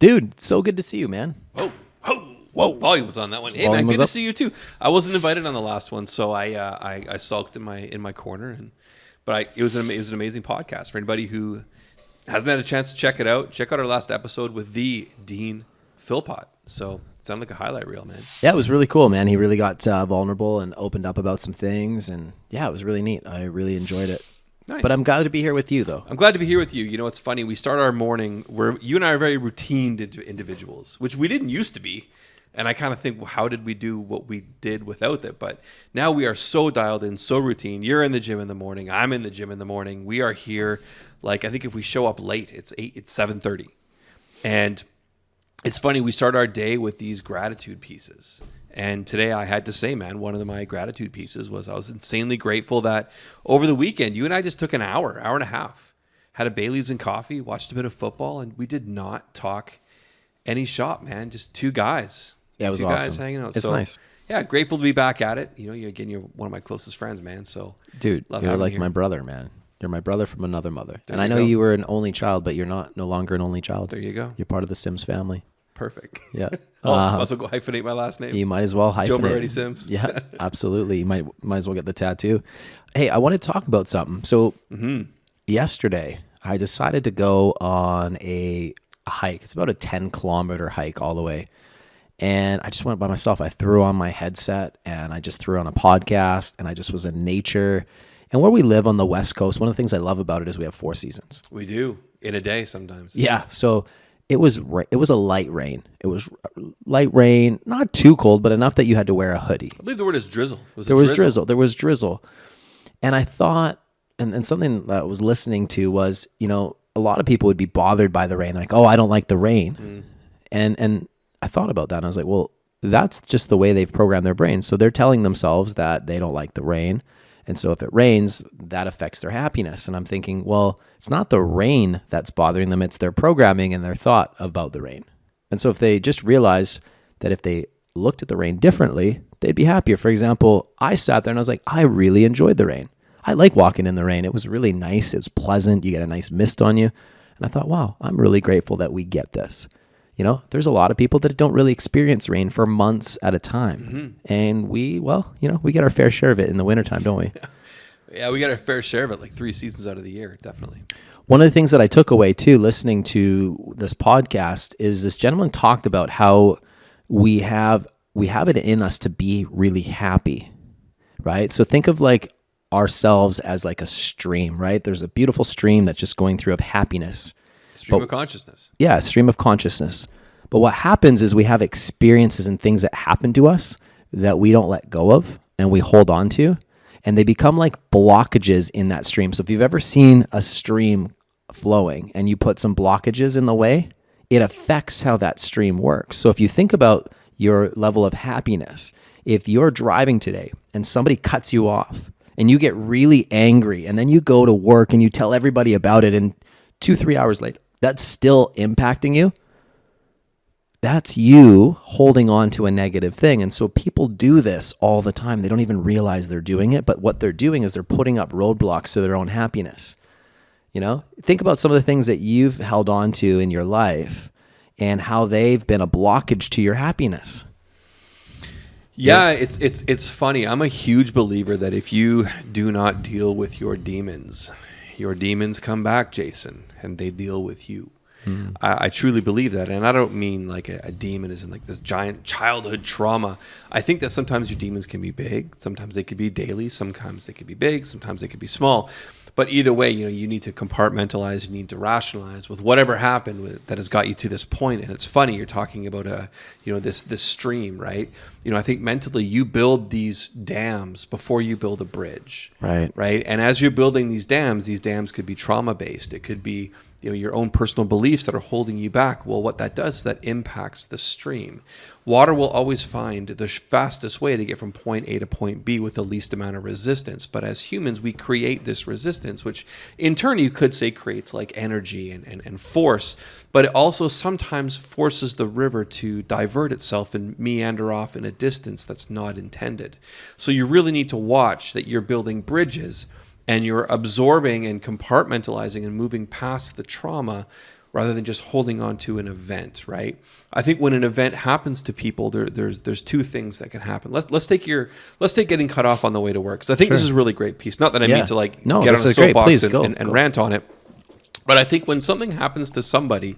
Dude, so good to see you, man. Whoa, volume was on that one. Hey, Volume man, was good up. to see you too. I wasn't invited on the last one, so I sulked in my corner, it was an amazing podcast for anybody who hasn't had a chance to check it out. Check out our last episode with the Dean Philpott. So it sounded like a highlight reel, man. Yeah, it was really cool, man. He really got vulnerable and opened up about some things, and yeah, it was really neat. I really enjoyed it. Nice. But I'm glad to be here with you, though. I'm glad to be here with you. You know, it's funny. We start our morning where you and I are very routine individuals, which we didn't used to be. And I kind of think, well, how did we do what we did without it? But now we are so dialed in, so routine. You're in the gym in the morning. I'm in the gym in the morning. We are here. Like, I think if we show up late, it's 7:30. And it's funny. We start our day with these gratitude pieces. And today I had to say, man, one of my gratitude pieces was I was insanely grateful that over the weekend, you and I just took an hour and a half, had a Bailey's and coffee, watched a bit of football, and we did not talk any shop, man. Just two guys. Yeah, it was two awesome. guys hanging out. It's so, nice. Yeah, grateful to be back at it. You know, you're one of my closest friends, man. So, Dude, love you're having like you my here. brother, man. You're my brother from another mother. There And I you know go. you were an only child, but you're no longer an only child. There you go. You're part of the Sims family. Perfect. Yeah. Might as well go hyphenate my last name. You might as well hyphenate. Joe Moretti Sims. Yeah, absolutely. You might as well get the tattoo. Hey, I want to talk about something. So yesterday, I decided to go on a hike. It's about a 10-kilometer hike all the way. And I just went by myself. I threw on my headset and I just threw on a podcast and I just was in nature. And where we live on the West Coast, one of the things I love about it is we have 4 seasons. We do. In a day sometimes. Yeah. So it was a light rain. It was light rain, not too cold, but enough that you had to wear a hoodie. I believe the word is drizzle. There was drizzle. And I thought, and something that I was listening to was, you know, a lot of people would be bothered by the rain. They're like, oh, I don't like the rain. And I thought about that and I was like, well, that's just the way they've programmed their brains. So they're telling themselves that they don't like the rain. And so if it rains, that affects their happiness. And I'm thinking, well, it's not the rain that's bothering them. It's their programming and their thought about the rain. And so if they just realize that if they looked at the rain differently, they'd be happier. For example, I sat there and I was like, I really enjoyed the rain. I like walking in the rain. It was really nice. It was pleasant. You get a nice mist on you. And I thought, wow, I'm really grateful that we get this. You know, there's a lot of people that don't really experience rain for months at a time. And we get our fair share of it in the wintertime, don't we? Yeah, we got our fair share of it, like 3 seasons out of the year, definitely. One of the things that I took away too, listening to this podcast, is this gentleman talked about how we have it in us to be really happy, right? So think of like ourselves as like a stream, right? There's a beautiful stream that's just going through of happiness. Stream of consciousness. Yeah, stream of consciousness. But what happens is we have experiences and things that happen to us that we don't let go of and we hold on to, and they become like blockages in that stream. So if you've ever seen a stream flowing and you put some blockages in the way, it affects how that stream works. So if you think about your level of happiness, if you're driving today and somebody cuts you off and you get really angry and then you go to work and you tell everybody about it, and 2-3 hours later, that's still impacting you, that's you holding on to a negative thing. And so people do this all the time. They don't even realize they're doing it, but what they're doing is they're putting up roadblocks to their own happiness. You know, think about some of the things that you've held on to in your life and how they've been a blockage to your happiness. Yeah, it's funny. I'm a huge believer that if you do not deal with your demons come back, Jason, and they deal with you. I truly believe that. And I don't mean like a demon is in like this giant childhood trauma. I think that sometimes your demons can be big. Sometimes they could be daily. Sometimes they could be big. Sometimes they could be small. But either way, you know, you need to compartmentalize. You need to rationalize with whatever happened that has got you to this point. And it's funny, you're talking about this stream, right? You know, I think mentally you build these dams before you build a bridge, Right. And as you're building these dams could be trauma based. It could be, you know, your own personal beliefs that are holding you back. Well, what that does is that impacts the stream. Water will always find the fastest way to get from point A to point B with the least amount of resistance. But as humans, we create this resistance, which in turn you could say creates like energy and force, but it also sometimes forces the river to divert itself and meander off in a distance that's not intended. So you really need to watch that you're building bridges and you're absorbing and compartmentalizing and moving past the trauma rather than just holding on to an event, right? I think when an event happens to people, there's two things that can happen. Let's take getting cut off on the way to work, because I think this is a really great piece. Not that I mean to get on a soapbox and rant on it, but I think when something happens to somebody,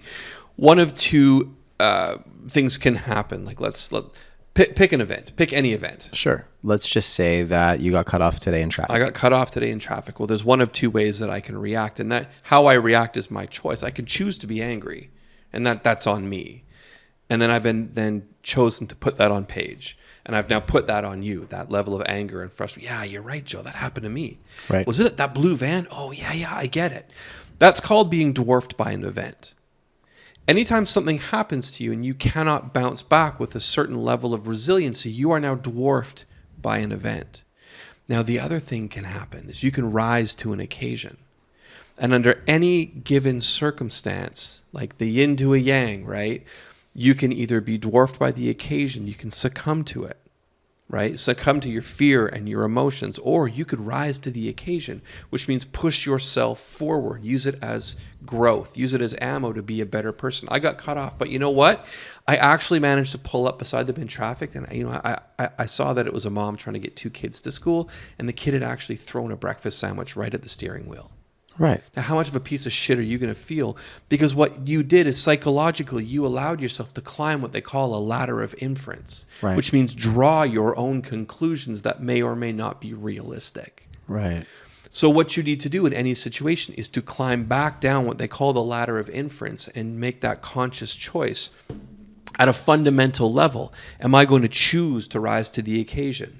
one of two things can happen. Like let's pick an event, pick any event. Sure. Let's just say that you got cut off today in traffic. I got cut off today in traffic. Well, there's one of two ways that I can react, and that how I react is my choice. I can choose to be angry, and that's on me. And then I've been chosen to put that on Paige, and I've now put that on you. That level of anger and frustration. Yeah, you're right, Joe. That happened to me. Right. Was it that blue van? Oh yeah, I get it. That's called being dwarfed by an event. Anytime something happens to you and you cannot bounce back with a certain level of resiliency, you are now dwarfed by an event. Now, the other thing can happen is you can rise to an occasion. And under any given circumstance, like the yin to a yang, right? You can either be dwarfed by the occasion, you can succumb to it, right? Succumb to your fear and your emotions, or you could rise to the occasion, which means push yourself forward, use it as growth, use it as ammo to be a better person. I got cut off, but you know what? I actually managed to pull up beside them in traffic, and I saw that it was a mom trying to get two kids to school, and the kid had actually thrown a breakfast sandwich right at the steering wheel. Right. Now, how much of a piece of shit are you going to feel? Because what you did is psychologically, you allowed yourself to climb what they call a ladder of inference, right, which means draw your own conclusions that may or may not be realistic. Right. So what you need to do in any situation is to climb back down what they call the ladder of inference and make that conscious choice at a fundamental level. Am I going to choose to rise to the occasion?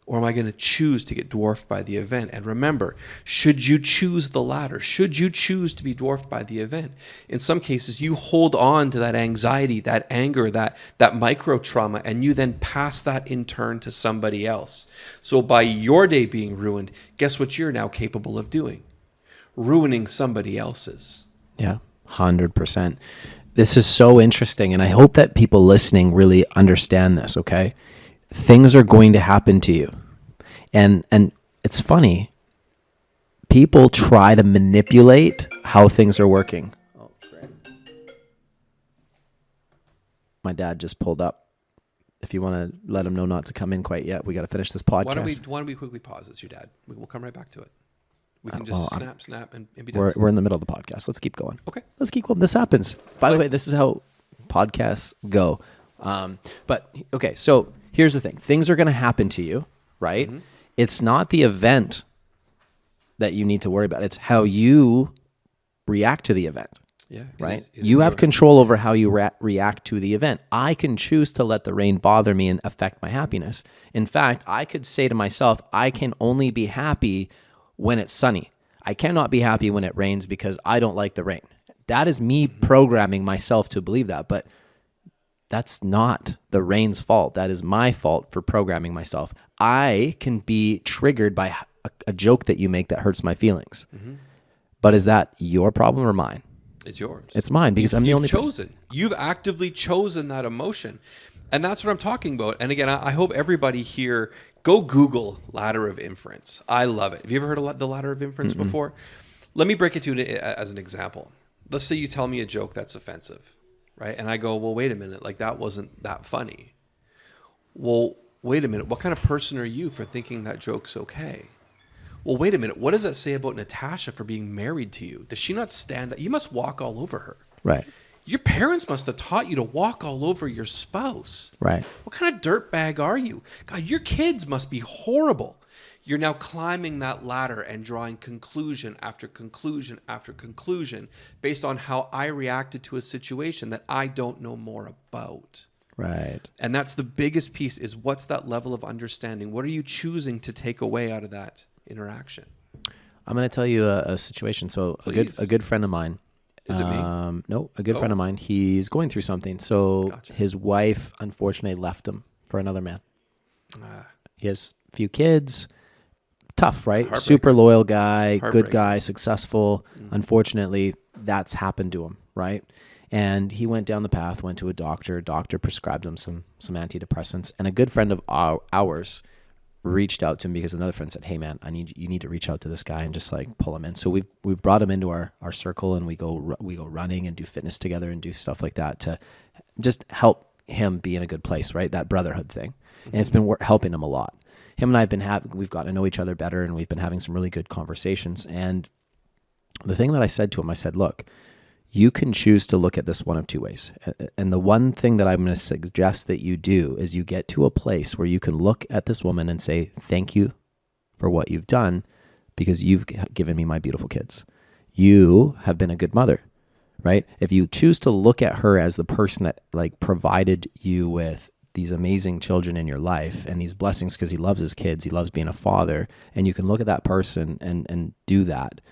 Or am I going to choose to get dwarfed by the event? And remember, should you choose the latter, should you choose to be dwarfed by the event, in some cases you hold on to that anxiety, that anger, that micro trauma, and you then pass that in turn to somebody else. So by your day being ruined, guess what you're now capable of doing? Ruining somebody else's. Yeah, 100%. This is so interesting, and I hope that people listening really understand this, okay? Things are going to happen to you. And it's funny. People try to manipulate how things are working. Oh, great. My dad just pulled up. If you want to let him know not to come in quite yet, we got to finish this podcast. Why don't we quickly pause? It's your dad. We'll come right back to it. We can just snap and be done. We're in the middle of the podcast. Let's keep going. Okay. Let's keep going. This happens. By the way, this is how podcasts go. But okay, so here's the thing. Things are going to happen to you, right? Mm-hmm. It's not the event that you need to worry about. It's how you react to the event. Yeah. Right? You have control over how you react to the event. I can choose to let the rain bother me and affect my happiness. In fact, I could say to myself, I can only be happy when it's sunny. I cannot be happy when it rains because I don't like the rain. That is me programming myself to believe that. But that's not the rain's fault. That is my fault for programming myself. I can be triggered by a joke that you make that hurts my feelings. Mm-hmm. But is that your problem or mine? It's yours. It's mine because I'm the only person. You've actively chosen that emotion. And that's what I'm talking about. And again, I hope everybody here, go Google ladder of inference. I love it. Have you ever heard of the ladder of inference before? Let me break it to you as an example. Let's say you tell me a joke that's offensive. Right? And I go, well, wait a minute, like that wasn't that funny. Well, wait a minute, what kind of person are you for thinking that joke's okay? Well, wait a minute, what does that say about Natasha for being married to you? Does she not stand up? You must walk all over her. Right. Your parents must have taught you to walk all over your spouse. Right. What kind of dirtbag are you? God, your kids must be horrible. You're now climbing that ladder and drawing conclusion after conclusion after conclusion based on how I reacted to a situation that I don't know more about. Right. And that's the biggest piece is what's that level of understanding? What are you choosing to take away out of that interaction? I'm going to tell you a situation. So Please. a good friend of mine. Is it me? No, a good friend of mine. He's going through something. So his wife, unfortunately, left him for another man. He has a few kids. Tough, right? Super loyal guy, good guy, successful. Unfortunately, that's happened to him, right? And he went down the path, went to a doctor. Doctor prescribed him some antidepressants. And a good friend of ours reached out to him because another friend said, hey man, you need to reach out to this guy and just like pull him in. So we've brought him into our circle, and we go running and do fitness together and do stuff like that to just help him be in a good place, right? That brotherhood thing. And it's been helping him a lot. Him and I have we've gotten to know each other better, and we've been having some really good conversations. And the thing that I said to him, I said, look, you can choose to look at this one of two ways. And the one thing that I'm going to suggest that you do is you get to a place where you can look at this woman and say, thank you for what you've done, because you've given me my beautiful kids. You have been a good mother, right? If you choose to look at her as the person that like provided you with these amazing children in your life and these blessings because he loves his kids, he loves being a father, and you can look at that person and do that,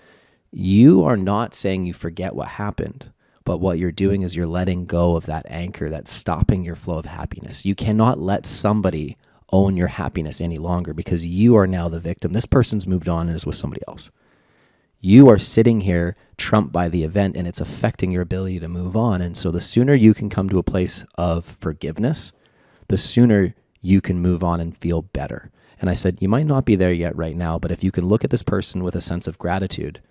you are not saying you forget what happened, but what you're doing is you're letting go of that anchor that's stopping your flow of happiness. You cannot let somebody own your happiness any longer because you are now the victim. This person's moved on and is with somebody else. You are sitting here trumped by the event, and it's affecting your ability to move on. And so the sooner you can come to a place of forgiveness, the sooner you can move on and feel better. And I said, you might not be there yet right now, but if you can look at this person with a sense of gratitude,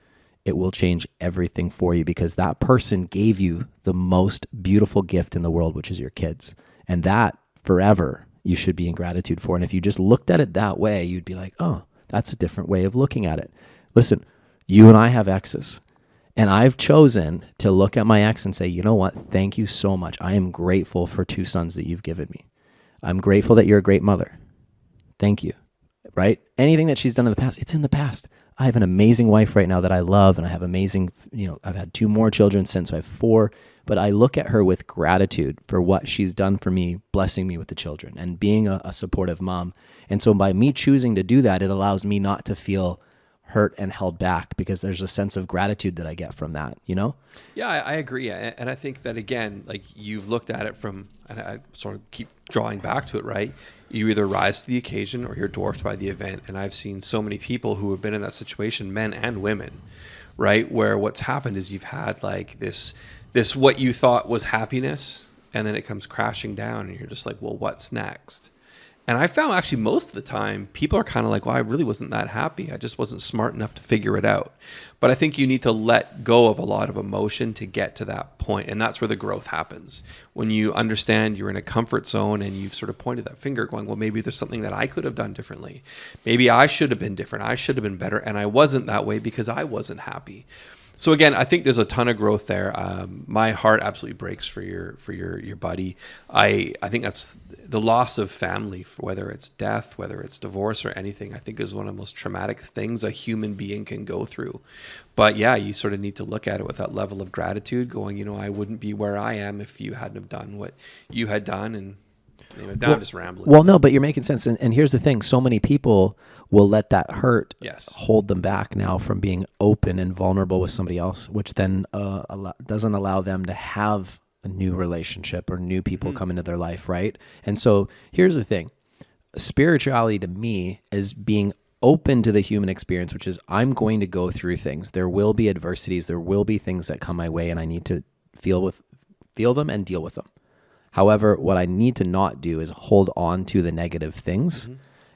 it will change everything for you, because that person gave you the most beautiful gift in the world, which is your kids. And that forever you should be in gratitude for. And if you just looked at it that way, you'd be like, oh, that's a different way of looking at it. Listen, you and I have exes, and I've chosen to look at my ex and say, you know what? Thank you so much. I am grateful for 2 sons that you've given me. I'm grateful that you're a great mother. Thank you. Right? Anything that she's done in the past, it's in the past. I have an amazing wife right now that I love, and I have amazing, I've had 2 more children since, so I have 4, but I look at her with gratitude for what she's done for me, blessing me with the children and being a supportive mom. And so by me choosing to do that, it allows me not to feel hurt and held back, because there's a sense of gratitude that I get from that, Yeah, I agree. And I think that, again, like you've looked at it from, and I sort of keep drawing back to it, right? You either rise to the occasion or you're dwarfed by the event. And I've seen so many people who have been in that situation, men and women, right? Where what's happened is you've had like this what you thought was happiness, and then it comes crashing down, and you're just like, well, what's next? And I found actually most of the time people are kind of like, well, I really wasn't that happy. I just wasn't smart enough to figure it out. But I think you need to let go of a lot of emotion to get to that point. And that's where the growth happens. When you understand you're in a comfort zone and you've sort of pointed that finger going, well, maybe there's something that I could have done differently. Maybe I should have been different. I should have been better. And I wasn't that way because I wasn't happy. So again, I think there's a ton of growth there. My heart absolutely breaks for your buddy. I think that's the loss of family, whether it's death, whether it's divorce or anything, I think is one of the most traumatic things a human being can go through. But yeah, you sort of need to look at it with that level of gratitude, going, I wouldn't be where I am if you hadn't have done what you had done. And now I'm just rambling. Well, no, but you're making sense. And here's the thing. So many people will let that hurt hold them back now from being open and vulnerable with somebody else, which then doesn't allow them to have a new relationship or new people come into their life, right? And so here's the thing. Spirituality to me is being open to the human experience, which is I'm going to go through things. There will be adversities. There will be things that come my way, and I need to feel them and deal with them. However, what I need to not do is hold on to the negative things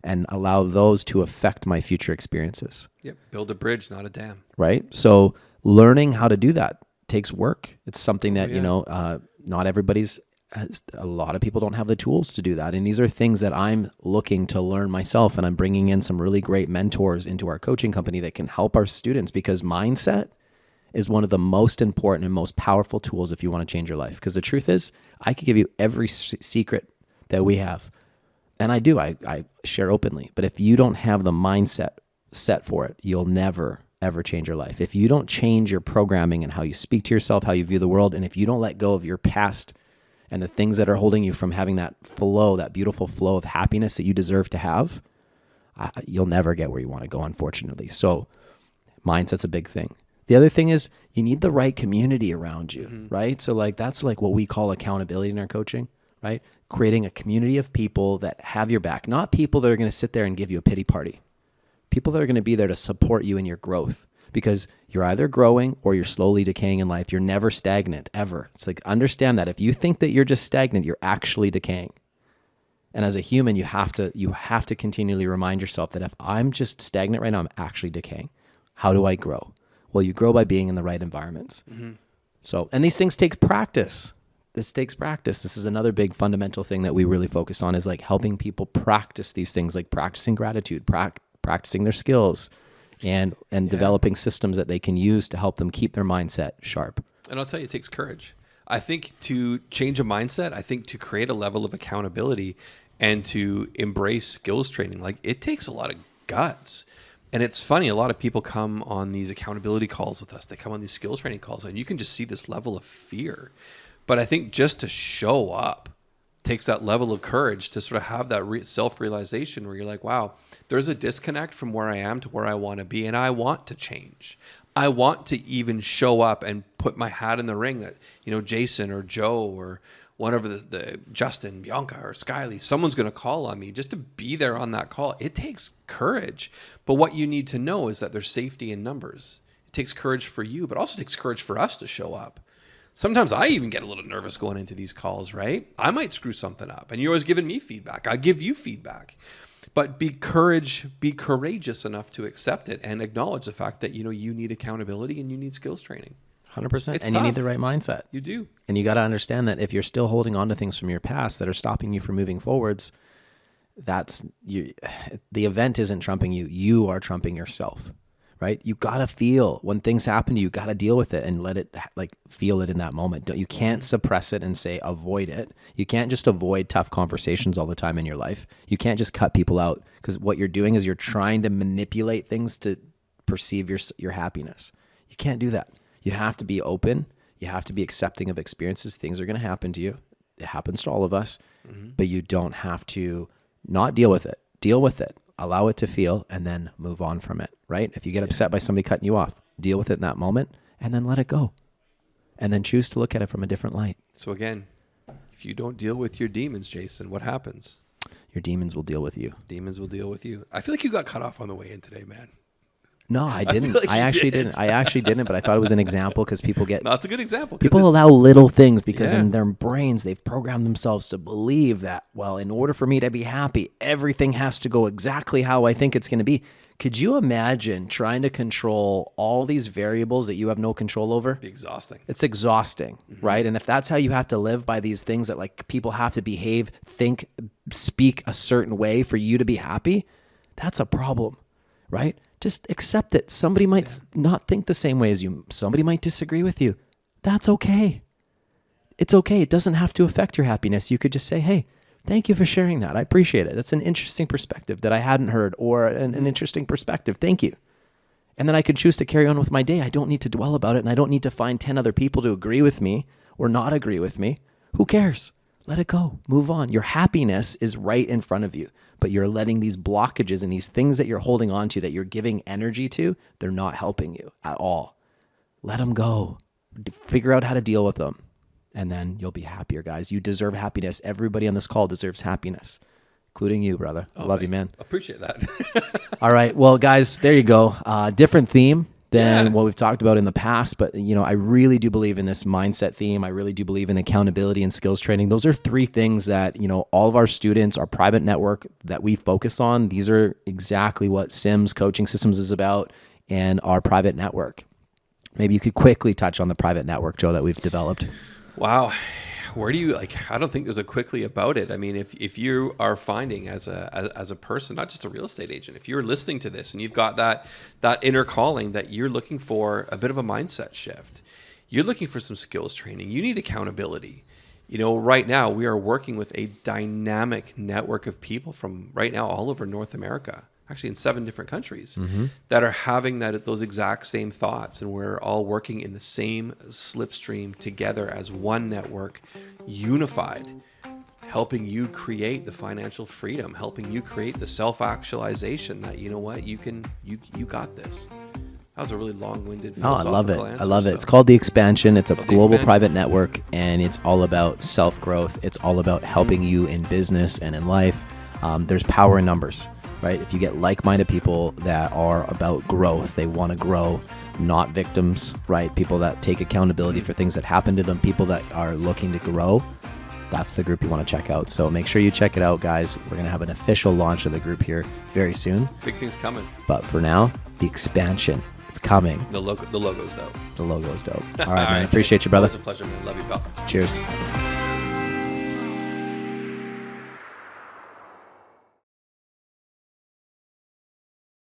and allow those to affect my future experiences. Yep. Build a bridge, not a dam. Right? So learning how to do that takes work. It's something that, not a lot of people don't have the tools to do that. And these are things that I'm looking to learn myself, and I'm bringing in some really great mentors into our coaching company that can help our students, because mindset is one of the most important and most powerful tools if you want to change your life. Because the truth is, I could give you every secret that we have. And I do, I share openly. But if you don't have the mindset set for it, you'll never, ever change your life. If you don't change your programming and how you speak to yourself, how you view the world, and if you don't let go of your past and the things that are holding you from having that flow, that beautiful flow of happiness that you deserve to have, you'll never get where you want to go, unfortunately. So mindset's a big thing. The other thing is you need the right community around you, right? So that's what we call accountability in our coaching, right? Creating a community of people that have your back, not people that are going to sit there and give you a pity party. People that are going to be there to support you in your growth, because you're either growing or you're slowly decaying in life. You're never stagnant, ever. It's like, understand that if you think that you're just stagnant, you're actually decaying. And as a human, you have to continually remind yourself that if I'm just stagnant right now, I'm actually decaying. How do I grow? Well, you grow by being in the right environments. So, and these things take practice. This takes practice. This is another big fundamental thing that we really focus on, is like helping people practice these things, like practicing gratitude, practicing their skills, and developing systems that they can use to help them keep their mindset sharp. And I'll tell you, it takes courage. I think to change a mindset, I think to create a level of accountability and to embrace skills training, like it takes a lot of guts. And it's funny, a lot of people come on these accountability calls with us. They come on these skills training calls, and you can just see this level of fear. But I think just to show up takes that level of courage to sort of have that self-realization where you're like, wow, there's a disconnect from where I am to where I want to be, and I want to change. I want to even show up and put my hat in the ring that, Jason or Joe or one of the Justin, Bianca, or Skyly, someone's going to call on me, just to be there on that call. It takes courage. But what you need to know is that there's safety in numbers. It takes courage for you, but also takes courage for us to show up. Sometimes I even get a little nervous going into these calls, right? I might screw something up, and you're always giving me feedback. I give you feedback. But be courageous enough to accept it and acknowledge the fact that, you need accountability and you need skills training. 100%. It's and tough. You need the right mindset. You do. And you got to understand that if you're still holding on to things from your past that are stopping you from moving forwards, the event isn't trumping you. You are trumping yourself, right? You got to feel when things happen to you, got to deal with it and let it, feel it in that moment. You can't suppress it and say, avoid it. You can't just avoid tough conversations all the time in your life. You can't just cut people out, because what you're doing is you're trying to manipulate things to perceive your happiness. You can't do that. You have to be open. You have to be accepting of experiences. Things are going to happen to you. It happens to all of us, but you don't have to not deal with it. Deal with it. Allow it to feel, and then move on from it, right? If you get upset by somebody cutting you off, deal with it in that moment, and then let it go. And then choose to look at it from a different light. So again, if you don't deal with your demons, Jason, what happens? Your demons will deal with you. Demons will deal with you. I feel like you got cut off on the way in today, man. No, I didn't. I actually didn't. I actually didn't, but I thought it was an example, because people get... No, it's a good example. People allow little things because in their brains, they've programmed themselves to believe that, well, in order for me to be happy, everything has to go exactly how I think it's going to be. Could you imagine trying to control all these variables that you have no control over? It'd be exhausting. It's exhausting, right? And if that's how you have to live by these things that people have to behave, think, speak a certain way for you to be happy, that's a problem, right? Just accept it. Somebody might not think the same way as you. Somebody might disagree with you. That's okay. It's okay. It doesn't have to affect your happiness. You could just say, hey, thank you for sharing that. I appreciate it. That's an interesting perspective that I hadn't heard, or an interesting perspective. Thank you. And then I could choose to carry on with my day. I don't need to dwell about it, and I don't need to find 10 other people to agree with me or not agree with me. Who cares? Let it go. Move on. Your happiness is right in front of you, but you're letting these blockages and these things that you're holding on to, that you're giving energy to, they're not helping you at all. Let them go. Figure out how to deal with them, and then you'll be happier, guys. You deserve happiness. Everybody on this call deserves happiness, including you, brother. I love you, man. Appreciate that. All right. Well, guys, there you go. Different theme than what we've talked about in the past. But, I really do believe in this mindset theme. I really do believe in accountability and skills training. Those are three things that, all of our students, our private network that we focus on, these are exactly what Sims Coaching Systems is about, and our private network. Maybe you could quickly touch on the private network, Joe, that we've developed. Wow. Where do you I don't think there's a quickly about it. I mean, if you are finding as a person, not just a real estate agent, if you're listening to this and you've got that inner calling that you're looking for a bit of a mindset shift, you're looking for some skills training, you need accountability. Right now we are working with a dynamic network of people from right now all over North America, actually in 7 different countries, that are having those exact same thoughts, and we're all working in the same slipstream together as one network, unified, helping you create the financial freedom, helping you create the self-actualization that, you got this. That was a really long-winded philosophical answer. I love it. It's called The Expansion. It's a global private network, and it's all about self-growth. It's all about helping you in business and in life. There's power in numbers. Right? If you get like-minded people that are about growth, they want to grow, not victims, right? People that take accountability for things that happen to them, people that are looking to grow, that's the group you want to check out. So make sure you check it out, guys. We're going to have an official launch of the group here very soon. Big things coming. But for now, the expansion, it's coming. The logo's dope. The logo's dope. All right, man. Appreciate you, brother. It was a pleasure, man. Love you, pal. Cheers.